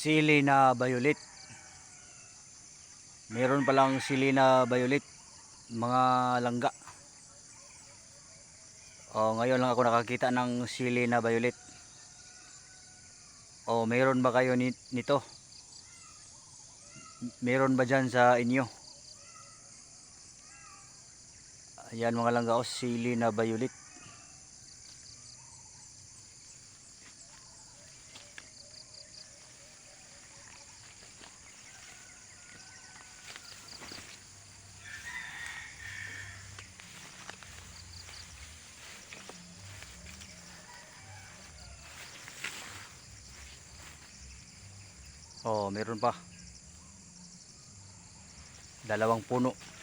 sili na violet. Meron palang sili na violet, mga langga. Ngayon lang ako nakakita ng sili na violet. Meron ba kayo nito? Meron ba dyan sa inyo? Ayan mga langga, sili na violet. Meron pa. 2 puno.